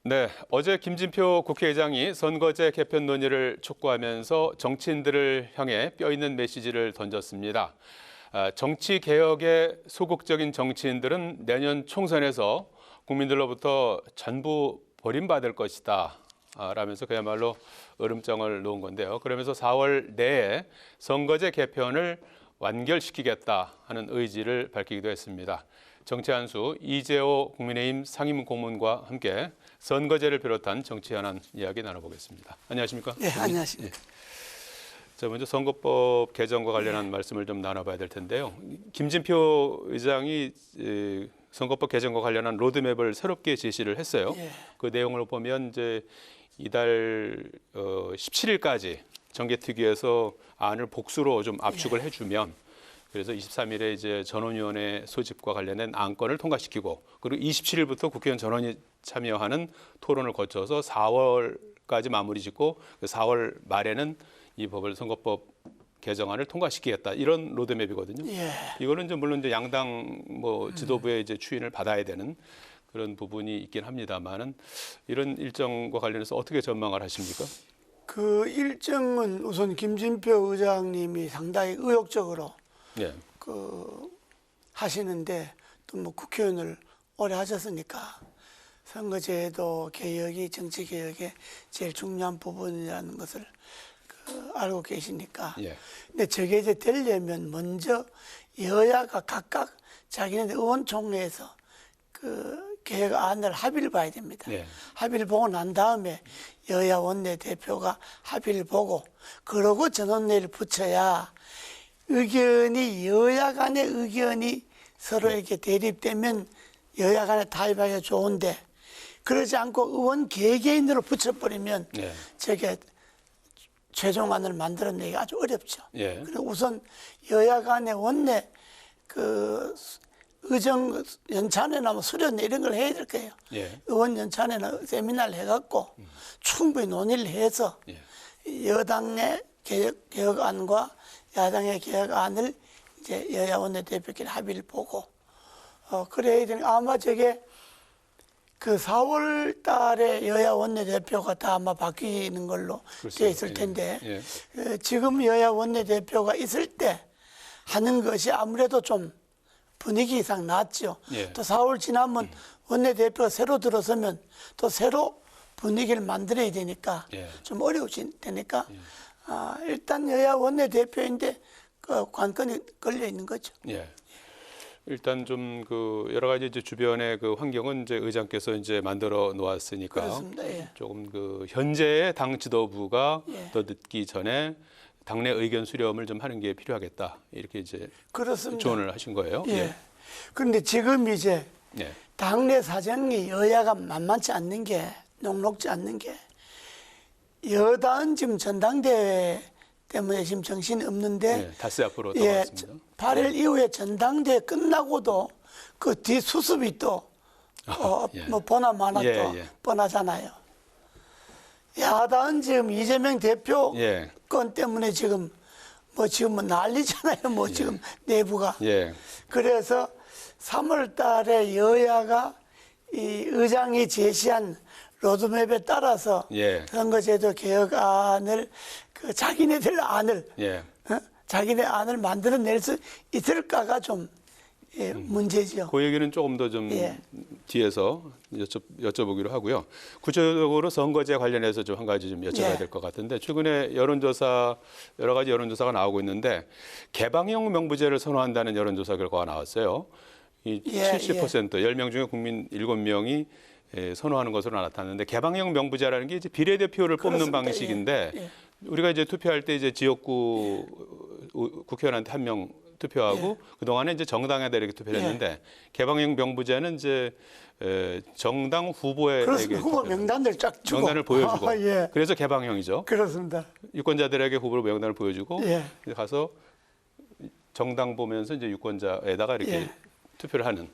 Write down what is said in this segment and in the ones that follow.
네, 어제 김진표 국회의장이 선거제 개편 논의를 촉구하면서 정치인들을 향해 뼈있는 메시지를 던졌습니다. 정치 개혁에 소극적인 정치인들은 내년 총선에서 국민들로부터 전부 버림받을 것이다 라면서 그야말로 으름장을 놓은 건데요. 그러면서 4월 내에 선거제 개편을 완결시키겠다 하는 의지를 밝히기도 했습니다. 정치 한수 이재호 국민의힘 상임고문과 함께 선거제를 비롯한 정치 현안 이야기 나눠보겠습니다. 안녕하십니까? 네, 안녕하십니까. 자, 먼저 선거법 개정과 관련한 말씀을 좀 나눠봐야 될 텐데요. 김진표 의장이 선거법 개정과 관련한 로드맵을 새롭게 제시를 했어요. 예. 그 내용을 보면 이제 이달 17일까지 정개특위에서 안을 복수로 좀 압축을 해주면 그래서 23일에 이제 전원위원회 소집과 관련된 안건을 통과시키고 그리고 27일부터 국회의원 전원이 참여하는 토론을 거쳐서 4월까지 마무리 짓고 4월 말에는 이 법을 선거법 개정안을 통과시키겠다 이런 로드맵이거든요. 예. 이거는 이제 물론 이제 양당 지도부의 이제 추인을 받아야 되는 그런 부분이 있긴 합니다만은 이런 일정과 관련해서 어떻게 전망을 하십니까? 그 일정은 우선 김진표 의장님이 상당히 의욕적으로 예. 하시는데 또 뭐 국회의원을 오래 하셨으니까 선거제도 개혁이 정치 개혁의 제일 중요한 부분이라는 것을 알고 계시니까. 예. 근데 저게 이제 되려면 먼저 여야가 각각 자기네 의원총회에서 그 개혁안을 합의를 봐야 됩니다. 예. 합의를 보고 난 다음에 여야 원내대표가 합의를 보고 그러고 전원내를 붙여야 의견이 여야 간의 의견이 서로 이렇게 대립되면 여야 간에 타협하기가 좋은데 그러지 않고 의원 개개인으로 붙여버리면 예. 저게 최종안을 만들어내기가 아주 어렵죠. 예. 그리고 우선 여야 간의 원내 의정 연찬회나 뭐 수련 이런 걸 해야 될 거예요. 예. 의원 연찬회나 세미나를 해갖고 충분히 논의를 해서 예. 여당의 개혁안과 야당의 개혁안을 이제 여야 원내대표끼리 합의를 보고 그래야 되는 아마 저게 그 4월 달에 여야 원내대표가 다 아마 바뀌는 걸로 되어 있을 텐데 예. 지금 여야 원내대표가 있을 때 하는 것이 아무래도 좀 분위기상 낫죠. 예. 또 4월 지나면 원내대표가 새로 들어서면 또 새로 분위기를 만들어야 되니까 예. 좀 어려우실 테니까 일단 여야 원내대표인데 그 관건이 걸려 있는 거죠. 예. 일단 좀 그 여러 가지 이제 주변의 그 환경은 이제 의장께서 이제 만들어 놓았으니까 그렇습니다. 예. 조금 그 현재의 당 지도부가 예. 더 늦기 전에 당내 의견 수렴을 좀 하는 게 필요하겠다 이렇게 이제 그렇습니다. 조언을 하신 거예요. 예. 그런데 지금 이제 예. 당내 사정이 여야가 만만치 않는 게 녹록지 않는 게 여당은 지금 전당대회 때문에 지금 정신이 없는데 예. 다스 앞으로 예, 나왔습니다. 8일 이후에 전당대회 끝나고도 그 뒤수습이 또 예. 뭐 보나 마나 예, 또 예. 뻔하잖아요. 야당은 지금 이재명 대표 예. 건 때문에 지금 뭐 난리잖아요. 뭐 지금 내부가. 예. 그래서 3월 달에 여야가 이 의장이 제시한 로드맵에 따라서 예. 선거제도 개혁안을 그 자기네들 안을 예. 자기네 안을 만들어낼 수 있을까가 좀 문제죠. 그 얘기는 조금 더 좀 예. 뒤에서 여쭤보기로 하고요. 구체적으로 선거제 관련해서 좀 한 가지 좀 여쭤봐야 예. 될 것 같은데 최근에 여론조사 여러 가지 여론조사가 나오고 있는데 개방형 명부제를 선호한다는 여론조사 결과가 나왔어요. 이 예, 70% 10명 중에 국민 7명이 선호하는 것으로 나타났는데 개방형 명부제라는 게 이제 비례대표를 뽑는 그렇습니다. 방식인데 예. 우리가 이제 투표할 때 이제 지역구 국회의원한테 한 명 투표하고 그동안에 이제 정당에다 이렇게 투표를 했는데 개방형 명부제는 이제 정당 후보에게 그렇습니다. 후보 투표를 명단들 쫙 주고 명단을 보여주고 예. 그래서 개방형이죠. 그렇습니다. 유권자들에게 후보 명단을 보여주고 예. 가서 정당 보면서 이제 유권자에다가 이렇게 예. 투표를 하는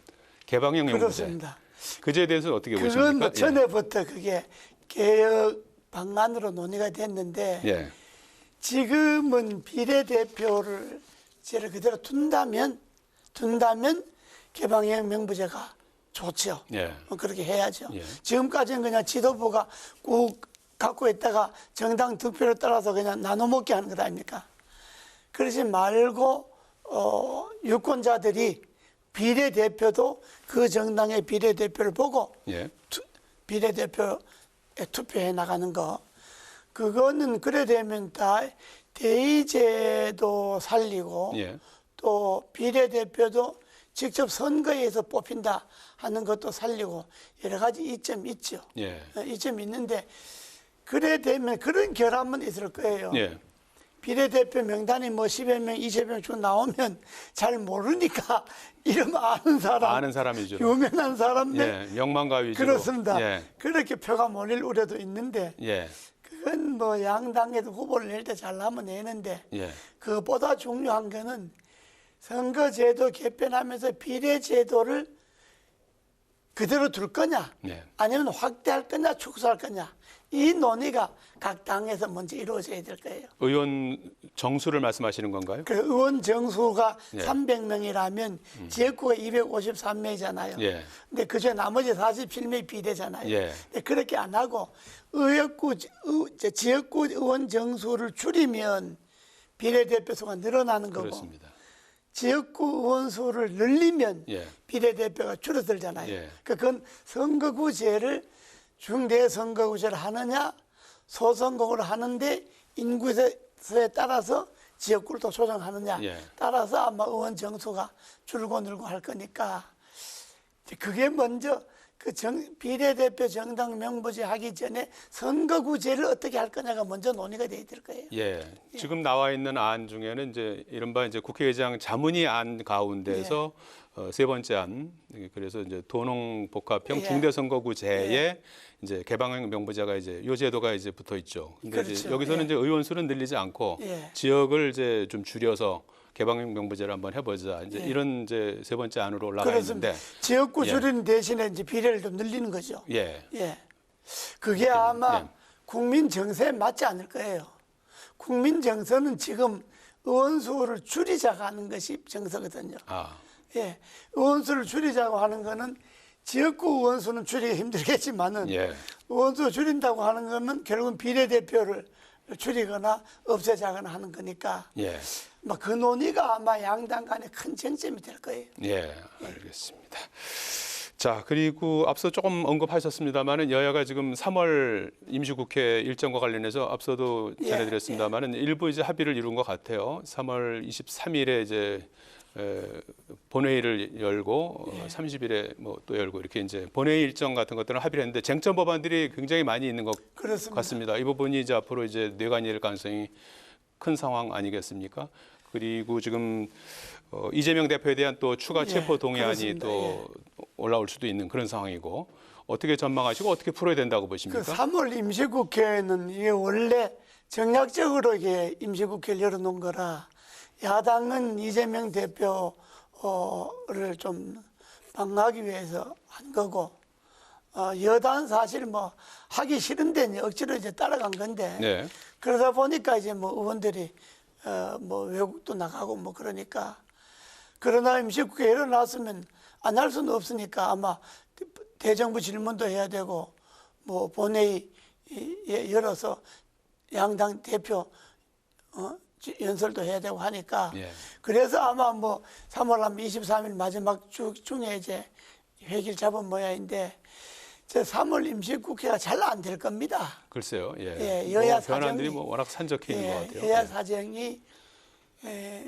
개방형 명부제. 그렇습니다. 그제에 대해서는 어떻게 그건 보십니까? 뭐 전에부터 그게 개혁 방안으로 논의가 됐는데 예. 지금은 비례대표를 제를 그대로 둔다면 개방형 명부제가 좋죠. 예. 그렇게 해야죠. 예. 지금까지는 그냥 지도부가 꾹 갖고 있다가 정당 득표를 따라서 그냥 나눠 먹게 하는 것 아닙니까? 그러지 말고 유권자들이 비례대표도 그 정당의 비례대표를 보고 예. 비례대표에 투표해 나가는 거. 그거는 그래 되면 다 대의제도 살리고 예. 또 비례대표도 직접 선거에서 뽑힌다 하는 것도 살리고 여러 가지 이점이 있죠. 예. 이점이 있는데 그래 되면 그런 결함은 있을 거예요. 예. 비례대표 명단이 뭐 10여 명, 20여 명 쭉 나오면 잘 모르니까 이름 아는 사람, 아는 사람 위주로. 유명한 사람들 예. 명망가 위주로. 그렇습니다. 예. 그렇게 표가 몰릴 우려도 있는데 예. 그건 뭐 양당에도 후보를 낼 때 잘하면 내는데 예. 그것보다 중요한 거는 선거제도 개편하면서 비례제도를 그대로 둘 거냐 예. 아니면 확대할 거냐 축소할 거냐 이 논의가 각 당에서 먼저 이루어져야 될 거예요. 의원 정수를 말씀하시는 건가요? 그 의원 정수가 예. 300명이라면 지역구가 253명이잖아요. 예. 근데 그중에 나머지 47명이 비례잖아요. 예. 근데 그렇게 안 하고 지역구 의원 정수를 줄이면 비례대표 수가 늘어나는 거고 그렇습니다. 지역구 의원 수를 늘리면 예. 비례대표가 줄어들잖아요. 예. 그건 선거구제를 중대선거구제를 하느냐 소선거구를 하는데 인구수에 따라서 지역구를 또 조정하느냐 예. 따라서 아마 의원 정수가 줄고 늘고 할 거니까 그게 먼저 비례대표 정당 명부제 하기 전에 선거구제를 어떻게 할 거냐가 먼저 논의가 돼야 될 거예요. 예. 지금 나와 있는 안 중에는 이제 이른바 이제 국회의장 자문위 안 가운데서 세 번째 안 그래서 이제 도농복합형 예. 중대선거구제에 이제 개방형 명부제가 이제 요 제도가 이제 붙어 있죠. 근데 그렇죠. 이제 여기서는 예. 이제 의원 수는 늘리지 않고 예. 지역을 이제 좀 줄여서 개방형 명부제를 한번 해보자. 이제 예. 이런 이제 세 번째 안으로 올라가 그렇습니다. 있는데. 지역구 예. 줄이는 대신에 이제 비례를 좀 늘리는 거죠. 예. 예. 그게 아마 예. 국민 정서에 맞지 않을 거예요. 국민 정서는 지금 의원 수를 줄이자고 하는 것이 정서거든요. 아. 예. 의원 수를 줄이자고 하는 거는 지역구 의원 수는 줄이기 힘들겠지만은 예. 의원 수 줄인다고 하는 거는 결국은 비례대표를 줄이거나 없애자거나 하는 거니까 예. 막 그 논의가 아마 양당 간에 큰 쟁점이 될 거예요. 예, 알겠습니다. 자, 그리고 앞서 조금 언급하셨습니다마는 여야가 지금 3월 임시국회 일정과 관련해서 앞서도 예, 전해드렸습니다마는 일부 이제 합의를 이룬 것 같아요. 3월 23일에 이제 본회의를 열고 30일에 뭐 또 열고 이렇게 이제 본회의 일정 같은 것들은 합의를 했는데 쟁점 법안들이 굉장히 많이 있는 것 그렇습니다. 같습니다. 이 부분이 이제 앞으로 이제 뇌관일 가능성이 큰 상황 아니겠습니까? 그리고 지금 이재명 대표에 대한 또 추가 체포 동의안이 그렇습니다. 또 올라올 수도 있는 그런 상황이고 어떻게 전망하시고 어떻게 풀어야 된다고 그 보십니까? 3월 임시국회는 이게 원래 정략적으로 이게 임시국회를 열어놓은 거라 야당은 이재명 대표를 좀 방어하기 위해서 한 거고 여당은 사실 뭐 하기 싫은데 이제 억지로 이제 따라간 건데 네. 그러다 보니까 이제 뭐 의원들이 뭐 외국도 나가고 뭐 그러니까 그러나 임시국회 일어났으면 안 할 수는 없으니까 아마 대정부 질문도 해야 되고 뭐 본회의 열어서 양당 대표 연설도 해야 되고 하니까 예. 그래서 아마 뭐 3월 한 23일 마지막 주 중에 이제 회기를 잡은 모양인데 제 3월 임시국회가 잘 안 될 겁니다. 글쎄요. 예. 예, 여야 뭐 변환들이 사정이- 뭐 워낙 산적해 있는 것 같아요. 여야 예. 사정이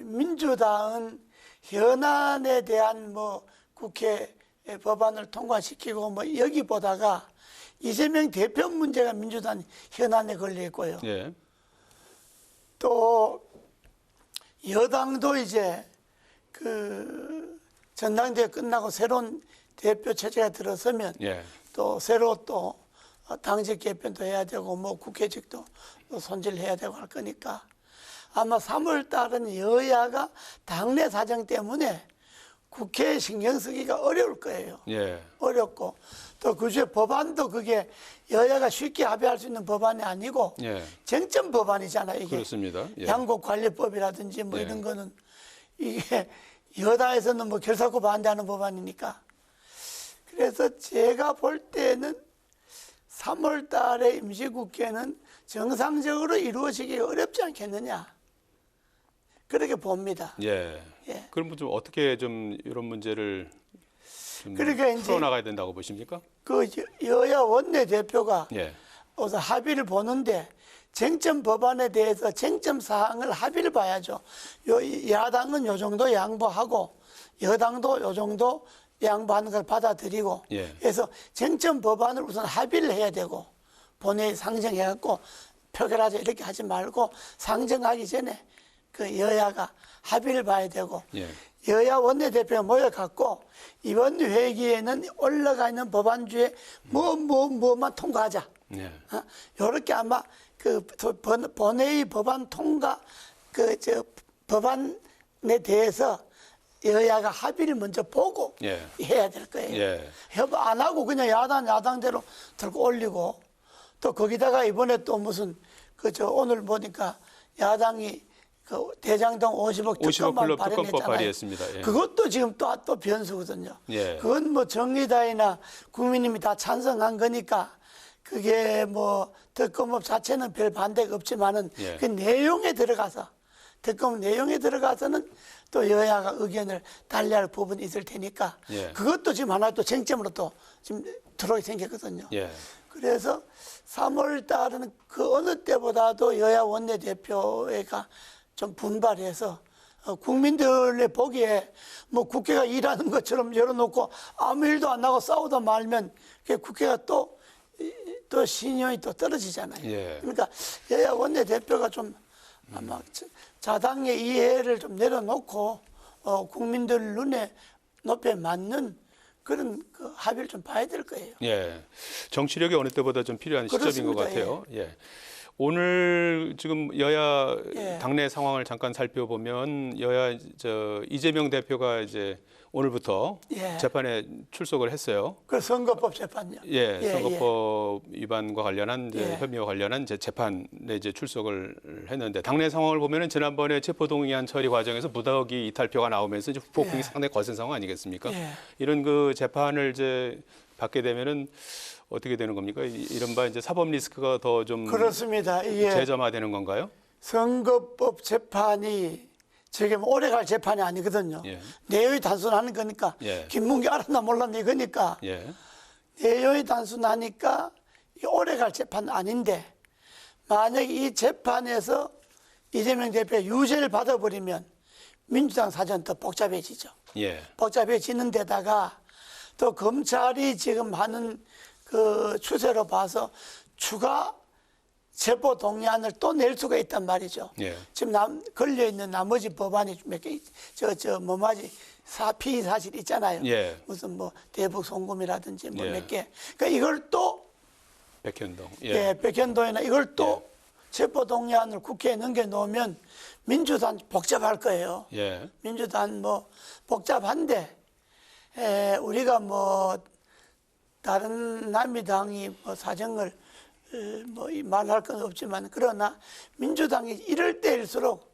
민주당은 현안에 대한 뭐 국회 법안을 통과시키고 뭐 여기 보다가 이재명 대표 문제가 민주당 현안에 걸려 있고요. 예. 또 여당도 이제 그 전당대회 끝나고 새로운 대표 체제가 들어서면 예. 또 새로 또 당직 개편도 해야 되고 뭐 국회직도 또 손질해야 되고 할 거니까 아마 3월 달은 여야가 당내 사정 때문에 국회에 신경 쓰기가 어려울 거예요. 예. 어렵고 또 그중에 법안도 그게 여야가 쉽게 합의할 수 있는 법안이 아니고 예. 쟁점 법안이잖아요. 이게 그렇습니다. 예. 양곡관리법이라든지 뭐 예. 이런 거는 이게 여당에서는 뭐 결사코 반대하는 법안이니까 그래서 제가 볼 때는 3월 달에 임시국회는 정상적으로 이루어지기 어렵지 않겠느냐. 그렇게 봅니다. 예. 예. 그럼 좀 어떻게 좀 이런 문제를 좀 그러니까 이제 풀어나가야 된다고 보십니까? 그 여야 원내대표가 예. 우선 합의를 보는데 쟁점 법안에 대해서 쟁점 사항을 합의를 봐야죠. 야당은 요 정도 양보하고 여당도 요 정도 양보하는 걸 받아들이고 예. 그래서 쟁점 법안을 우선 합의를 해야 되고 본회의 상정해갖고 표결하자 이렇게 하지 말고 상정하기 전에 그 여야가 합의를 봐야 되고 예. 여야 원내대표가 모여갖고 이번 회기에는 올라가 있는 법안 중에 뭐만 통과하자. 예. 요렇게 아마 그 본회의 법안 통과 법안에 대해서 여야가 합의를 먼저 보고 예. 해야 될 거예요. 예. 협의 안 하고 그냥 야당대로 들고 올리고 또 거기다가 이번에 또 무슨 오늘 보니까 야당이 그 대장동 50억 50억 특검만 클럽 특검법 발의했잖아요. 발의했습니다. 예. 그것도 지금 또 변수거든요. 예. 그건 뭐 정의당이나 국민님이 다 찬성한 거니까 그게 뭐 특검법 자체는 별 반대가 없지만은 예. 그 내용에 들어가서 특검 내용에 들어가서는 또 여야가 의견을 달리할 부분이 있을 테니까 예. 그것도 지금 하나 또 쟁점으로 또 지금 들어오게 생겼거든요. 예. 그래서 3월 달은 그 어느 때보다도 여야 원내대표가 좀 분발해서 국민들의 보기에 뭐 국회가 일하는 것처럼 열어놓고 아무 일도 안 나고 싸우다 말면 국회가 또 신용이 또 떨어지잖아요. 예. 그러니까 여야 원내대표가 좀 아마 자당의 이해를 좀 내려놓고 국민들 높에 맞는 그런 그 합의를 좀 봐야 될 거예요. 예. 정치력이 어느 때보다 좀 필요한 시점인 것 그렇습니다. 같아요. 예. 오늘 지금 여야 예. 당내 상황을 잠깐 살펴보면 여야 이재명 대표가 이제 오늘부터 예. 재판에 출석을 했어요. 그 선거법 재판요. 예, 선거법 위반과 관련한 이제 예. 혐의와 관련한 이제 재판에 이제 출석을 했는데 당내 상황을 보면은 지난번에 체포동의안 처리 과정에서 무더기 이탈표가 나오면서 이제 후폭풍이 예. 상당히 거센 상황 아니겠습니까? 예. 이런 그 재판을 이제 받게 되면은 어떻게 되는 겁니까? 이른바 이제 사법 리스크가 더 좀 그렇습니다. 이게 재점화되는 건가요? 선거법 재판이 지금 오래 갈 재판이 아니거든요. 예. 내용이 단순하는 거니까 예. 김문기 알았나 몰랐나 이거니까 예, 내용이 단순하니까 오래 갈 재판은 아닌데 만약에 이 재판에서 이재명 대표가 유죄를 받아버리면 민주당 사전 더 복잡해지죠. 예, 복잡해지는 데다가 또 검찰이 지금 하는 그 추세로 봐서 추가 체포 동의안을 또 낼 수가 있단 말이죠. 예. 지금 걸려 있는 나머지 법안이 몇 개, 피의 사실 있잖아요. 예. 무슨 뭐 대북 송금이라든지 뭐 예. 몇 개. 그러니까 이걸 또 백현동. 백현동이나 이걸 또 체포 동의안을 국회에 넘겨놓으면 민주당 복잡할 거예요. 예, 민주당 뭐 복잡한데 우리가 뭐 다른 남미당이 뭐 사정을 뭐 말할 건 없지만 그러나 민주당이 이럴 때일수록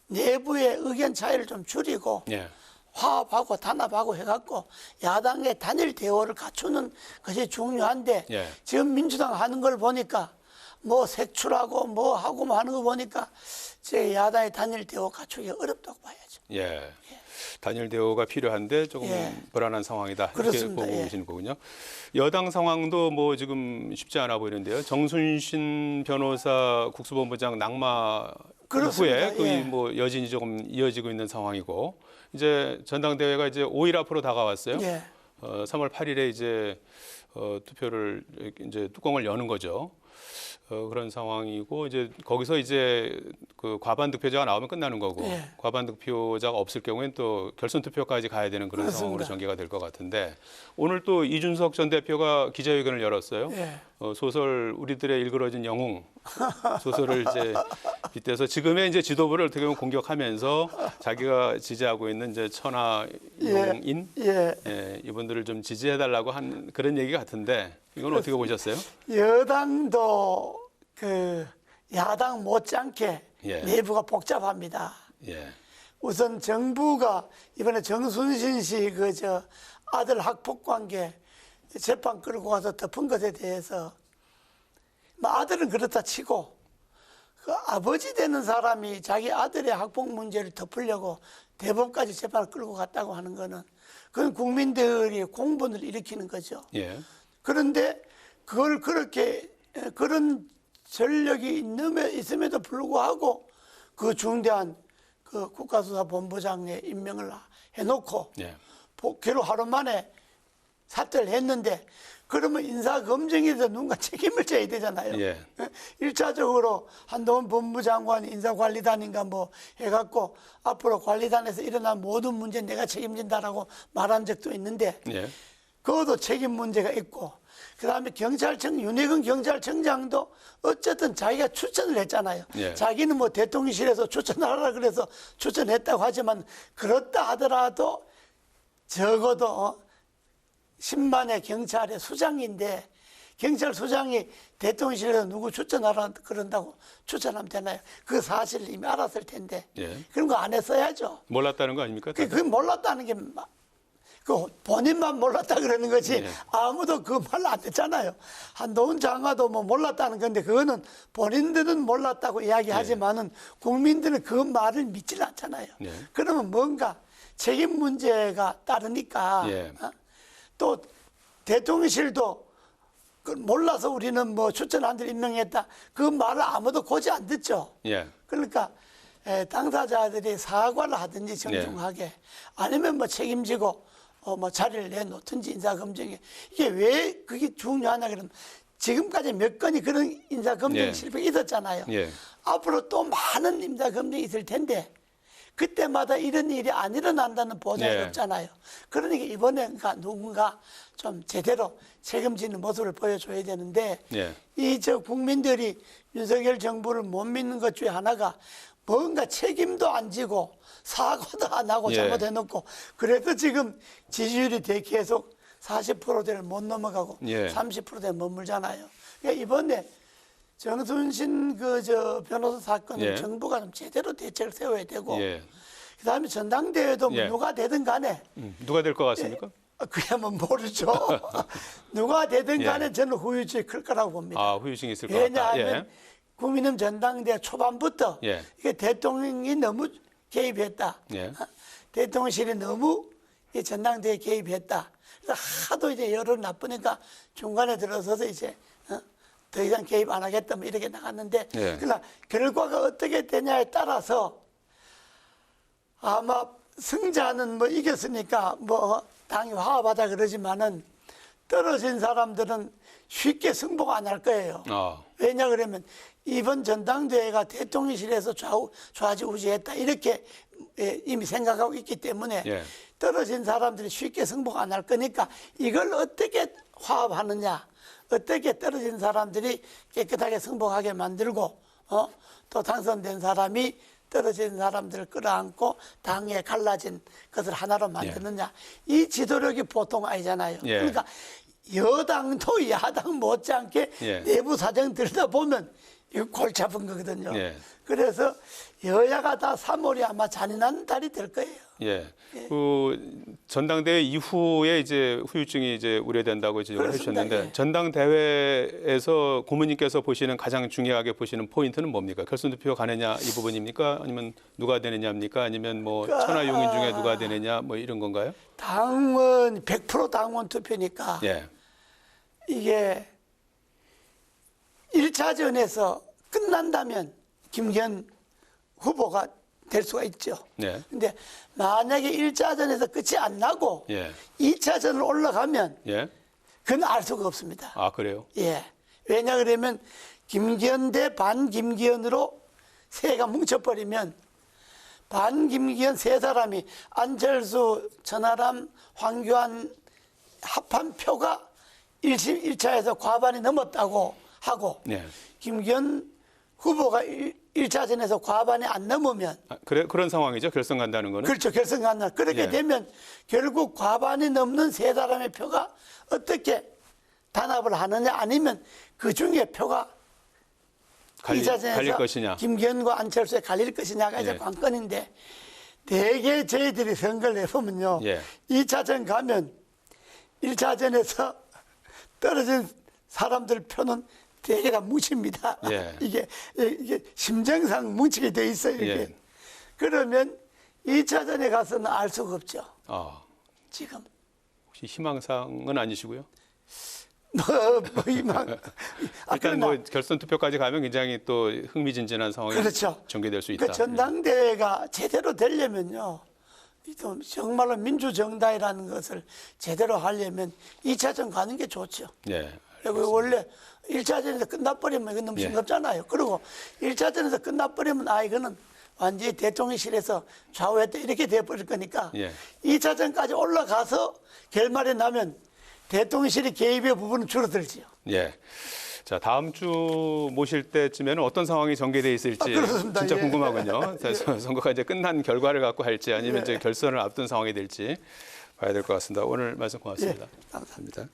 내부의 의견 차이를 좀 줄이고 예, 화합하고 단합하고 해갖고 야당의 단일 대우를 갖추는 것이 중요한데 예. 지금 민주당 하는 걸 보니까 뭐 색출하고 뭐 하고 뭐 하는 거 보니까 제 야당의 단일 대우 갖추기 어렵다고 봐야죠. 예. 단일 대우가 필요한데 조금 예. 불안한 상황이다. 이렇게 그렇습니다. 보고 예. 계시는 거군요. 여당 상황도 뭐 지금 쉽지 않아 보이는데요. 정순신 변호사 국수본부장 낙마 그렇습니다. 후에 거의 예. 뭐 여진이 조금 이어지고 있는 상황이고 이제 전당대회가 이제 5일 앞으로 다가왔어요. 예. 3월 8일에 이제 투표를 이제 뚜껑을 여는 거죠. 그런 상황이고 이제 거기서 이제 그 과반 득표자가 나오면 끝나는 거고 예. 과반 득표자가 없을 경우에는 또 결선 투표까지 가야 되는 그런 그렇습니다. 상황으로 전개가 될 것 같은데 오늘 또 이준석 전 대표가 기자회견을 열었어요. 예. 소설 우리들의 일그러진 영웅 소설을 이제 빗대서 지금의 이제 지도부를 어떻게 보면 공격하면서 자기가 지지하고 있는 이제 천하용인 예. 이분들을 좀 지지해달라고 한 그런 얘기 같은데 이건 어떻게 보셨어요? 여당도 그 야당 못지않게 예. 내부가 복잡합니다. 예, 우선 정부가 이번에 정순신 씨 아들 학폭 관계 재판 끌고 가서 덮은 것에 대해서 뭐 아들은 그렇다 치고 그 아버지 되는 사람이 자기 아들의 학폭 문제를 덮으려고 대법까지 재판을 끌고 갔다고 하는 거는 그건 국민들이 공분을 일으키는 거죠. 예. 그런데 그걸 그렇게 그런 전력이 있음에도 불구하고 그 중대한 그 국가수사본부장에 임명을 해놓고 예. 복귀로 하루 만에 사퇴를 했는데 그러면 인사검증에서 누군가 책임을 져야 되잖아요. 예. 1차적으로 한동훈 법무장관 인사관리단인가 뭐 해갖고 앞으로 관리단에서 일어난 모든 문제 내가 책임진다라고 말한 적도 있는데 예. 그것도 책임 문제가 있고 그다음에 경찰청 윤핵은 경찰청장도 어쨌든 자기가 추천을 했잖아요. 예. 자기는 뭐 대통령실에서 추천하라 그래서 추천했다고 하지만 그렇다 하더라도 적어도 10만의 경찰의 수장인데 경찰 수장이 대통령실에서 누구 추천하라 그런다고 추천하면 되나요? 그 사실을 이미 알았을 텐데 예. 그런 거 안 했어야죠. 몰랐다는 거 아닙니까? 그게 몰랐다는 게 그 본인만 몰랐다 그러는 거지 네. 아무도 그 말 안 했잖아요. 한동훈 장관도 뭐 몰랐다는 건데 그거는 본인들은 몰랐다고 이야기하지만은 국민들은 그 말을 믿질 않잖아요. 네. 그러면 뭔가 책임 문제가 따르니까 예. 또 대통령실도 그 몰라서 우리는 뭐 추천한들 임명했다 그 말을 아무도 고지 안 듣죠. 예. 그러니까 당사자들이 사과를 하든지 정중하게 아니면 뭐 책임지고 뭐 자리를 내놓든지 인사검증에 이게 왜 그게 중요하냐 그러면 지금까지 몇 건이 그런 인사검증 예. 실패가 있었잖아요. 예. 앞으로 또 많은 인사검증이 있을 텐데 그때마다 이런 일이 안 일어난다는 보장이 예. 없잖아요. 그러니까 이번에 그러니까 누군가 좀 제대로 책임지는 모습을 보여줘야 되는데 예. 이 저 국민들이 윤석열 정부를 못 믿는 것 중에 하나가 뭔가 책임도 안 지고 사과도 안 하고 예. 잘못해놓고 그래서 지금 지지율이 계속 40%대를 못 넘어가고 예. 30%대에 머물잖아요. 그러니까 이번에 정순신 변호사 사건은 예. 정부가 좀 제대로 대책을 세워야 되고 예. 그다음에 전당대회도 예. 누가 되든 간에 누가 될 것 같습니까? 그야뭐 모르죠. 누가 되든 간에 예. 저는 후유증이 클 거라고 봅니다. 아, 후유증이 있을 것 같다. 왜냐하면 국민의힘 전당대회 초반부터 예. 이게 대통령이 너무 개입했다. 예. 대통령실이 너무 이 전당대회에 개입했다. 그래서 하도 이제 여론 나쁘니까 중간에 들어서서 이제 더 이상 개입 안 하겠다 뭐 이렇게 나갔는데 예. 그러나 결과가 어떻게 되냐에 따라서 아마 승자는 뭐 이겼으니까 뭐 당이 화합하자 그러지만은 떨어진 사람들은 쉽게 승복 안 할 거예요. 아. 왜냐 그러면 이번 전당대회가 대통령실에서 좌지우지했다 이렇게 이미 생각하고 있기 때문에 예. 떨어진 사람들이 쉽게 승복 안 할 거니까 이걸 어떻게 화합하느냐 어떻게 떨어진 사람들이 깨끗하게 승복하게 만들고 또 당선된 사람이 떨어진 사람들을 끌어안고 당에 갈라진 것을 하나로 만드느냐 이 지도력이 보통 아니잖아요. 예. 그러니까 여당도 야당 못지않게 예. 내부 사정 들다 보면 이거 골치 아픈 거거든요. 예. 그래서 여야가 다 3월이 아마 잔인한 달이 될 거예요. 예. 그 전당대회 이후에 이제 후유증이 이제 우려된다고 지적을 그렇습니다. 해주셨는데 예. 전당대회에서 고모님께서 보시는 가장 중요하게 보시는 포인트는 뭡니까? 결선투표 가느냐 이 부분입니까? 아니면 누가 되느냐입니까? 아니면 뭐 천하용인 중에 누가 되느냐 뭐 이런 건가요? 당원 100% 당원 투표니까 예. 이게 1차전에서 끝난다면 김기현 후보가 될 수가 있죠. 네. 근데 만약에 1차전에서 끝이 안 나고 예. 2차전을 올라가면 예. 그건 알 수가 없습니다. 아, 그래요? 예. 왜냐 그러면 김기현 대 반김기현으로 세가 뭉쳐버리면 반김기현 세 사람이 안철수, 천하람, 황교안 합한 표가 1차에서 과반이 넘었다고 하고 네. 김기현 후보가 1차전에서 과반이 안 넘으면 아, 그런 상황이죠. 결선 간다는 거는. 그렇죠. 결선 간다. 그렇게 예. 되면 결국 과반이 넘는 세 사람의 표가 어떻게 단합을 하느냐 아니면 그중에 표가 갈릴 2차전에서 것이냐. 김기현과 안철수에 갈릴 것이냐가 이제 예. 관건인데 대개 저희들이 선거를 해보면요. 예. 2차전 가면 1차전에서 떨어진 사람들 표는 대개가 뭉칩니다. 예. 이게 심정상 뭉치게 돼 있어요. 이게. 예. 그러면 2차전에 가서는 알 수가 없죠. 아, 지금. 혹시 희망사항은 아니시고요? 뭐 이만. 일단 뭐 결선 투표까지 가면 굉장히 또 흥미진진한 상황이 그렇죠. 전개될 수 있다. 그 전당대회가 제대로 되려면요. 좀 정말로 민주정당이라는 것을 제대로 하려면 2차전 가는 게 좋죠. 예. 그리고 원래 1차전에서 끝나버리면 이건 너무 예. 싱겁잖아요. 그리고 1차전에서 끝나버리면 이거는 완전히 대통령실에서 좌우했다 이렇게 돼버릴 거니까 예. 2차전까지 올라가서 결말이 나면 대통령실의 개입의 부분은 줄어들지요. 예. 자, 다음 주 모실 때쯤에는 어떤 상황이 전개돼 있을지 그렇습니다. 진짜 예. 궁금하군요. 선거가 이제 끝난 결과를 갖고 할지 아니면 예. 이제 결선을 앞둔 상황이 될지 봐야 될 것 같습니다. 오늘 말씀 고맙습니다. 예, 감사합니다.